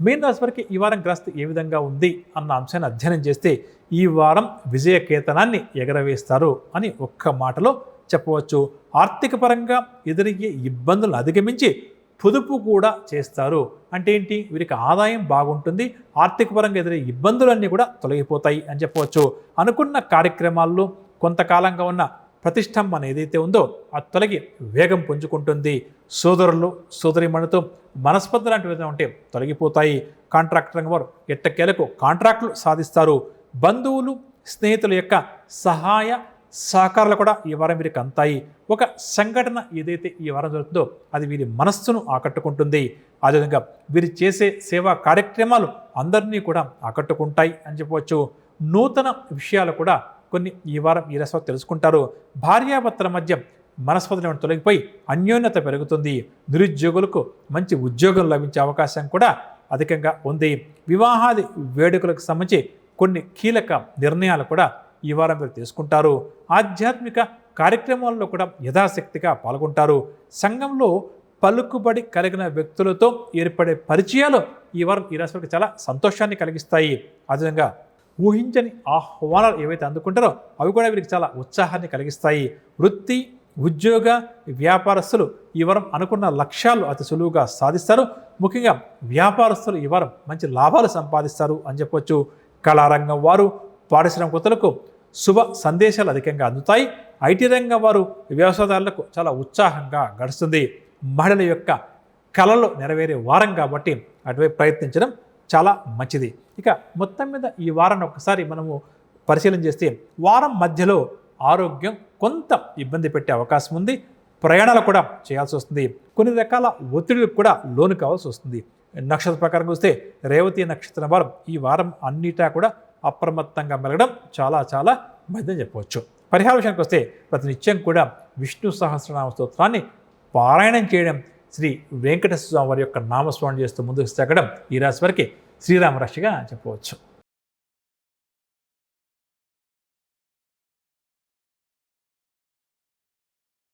మీన రాశి వారికి ఈ వారం గ్రస్తు ఏ విధంగా ఉంది అన్న అంశాన్ని అధ్యయనం చేస్తే ఈ వారం విజయకేతనాన్ని ఎగరవేస్తారు అని ఒక్క మాటలో చెప్పవచ్చు. ఆర్థిక పరంగా ఎదురయ్యే ఇబ్బందులను అధిగమించి పొదుపు కూడా చేస్తారు. అంటే ఏంటి, వీరికి ఆదాయం బాగుంటుంది, ఆర్థిక పరంగా ఎదురయ్యే ఇబ్బందులన్నీ కూడా తొలగిపోతాయి అని చెప్పవచ్చు. అనుకున్న కార్యక్రమాల్లో కొంతకాలంగా ఉన్న ప్రతిష్టంభన ఏదైతే ఉందో అది తొలగి వేగం పుంజుకుంటుంది. సోదరులు సోదరిమణులతో మనస్పర్ధ లాంటివి ఏదైనా ఉంటే తొలగిపోతాయి. కాంట్రాక్ట్ రంగం వారు ఎట్టకేలకు కాంట్రాక్టులు సాధిస్తారు. బంధువులు స్నేహితుల యొక్క సహాయ సహకారాలు కూడా ఈ వారం వీరికి అంతాయి. ఒక సంఘటన ఏదైతే ఈ వారం జరుగుతుందో అది వీరి మనస్సును ఆకట్టుకుంటుంది. అదేవిధంగా వీరు చేసే సేవా కార్యక్రమాలు అందరినీ కూడా ఆకట్టుకుంటాయి అని చెప్పవచ్చు. నూతన విషయాలు కూడా కొన్ని ఈ వారం ఈ రాశి వారు తెలుసుకుంటారు. భార్యాభర్తల మధ్య మనస్పర్ధలు తొలగిపోయి అన్యోన్యత పెరుగుతుంది. నిరుద్యోగులకు మంచి ఉద్యోగం లభించే అవకాశం కూడా అధికంగా ఉంది. వివాహాది వేడుకలకు సంబంధించి కొన్ని కీలక నిర్ణయాలు కూడా ఈ వారం మీరు తీసుకుంటారు. ఆధ్యాత్మిక కార్యక్రమాల్లో కూడా యథాశక్తిగా పాల్గొంటారు. సంఘంలో పలుకుబడి కలిగిన వ్యక్తులతో ఏర్పడే పరిచయాలు ఈ వారం ఈ రాశి వారికి చాలా సంతోషాన్ని కలిగిస్తాయి. అదేవిధంగా ఊహించని ఆహ్వానాలు ఏవైతే అందుకుంటారో అవి కూడా వీరికి చాలా ఉత్సాహాన్ని కలిగిస్తాయి. వృత్తి ఉద్యోగ వ్యాపారస్తులు ఈ వారం అనుకున్న లక్ష్యాలు అతి సులువుగా సాధిస్తారు. ముఖ్యంగా వ్యాపారస్తులు ఈ వారం మంచి లాభాలు సంపాదిస్తారు అని చెప్పవచ్చు. కళారంగం వారు, పారిశ్రామికతలకు శుభ సందేశాలు అధికంగా అందుతాయి. ఐటీ రంగం వారు, వ్యవసాయదారులకు చాలా ఉత్సాహంగా గడుస్తుంది. మహిళల యొక్క కళలు నెరవేరే వారం కాబట్టి అటువైపు ప్రయత్నించడం చాలా మంచిది. ఇక మొత్తం మీద ఈ వారాన్ని ఒకసారి మనము పరిశీలన చేస్తే వారం మధ్యలో ఆరోగ్యం కొంత ఇబ్బంది పెట్టే అవకాశం ఉంది. ప్రయాణాలు కూడా చేయాల్సి వస్తుంది. కొన్ని రకాల ఒత్తిడిలకు కూడా లోను కావాల్సి వస్తుంది. నక్షత్ర ప్రకారం చూస్తే రేవతి నక్షత్రం వారం ఈ వారం అన్నిటా కూడా అప్రమత్తంగా మెలగడం చాలా చాలా మంచిదని చెప్పవచ్చు. పరిహార విషయానికి వస్తే ప్రతినిత్యం కూడా విష్ణు సహస్రనామ స్తోత్రాన్ని పారాయణం చేయడం, శ్రీ వెంకటేశ్వర స్వామి వారి యొక్క నామస్మరణ చేస్తూ ముందుకు సాగడం ఈ రాశి వారికి శ్రీరామ రాశిగా చెప్పవచ్చు.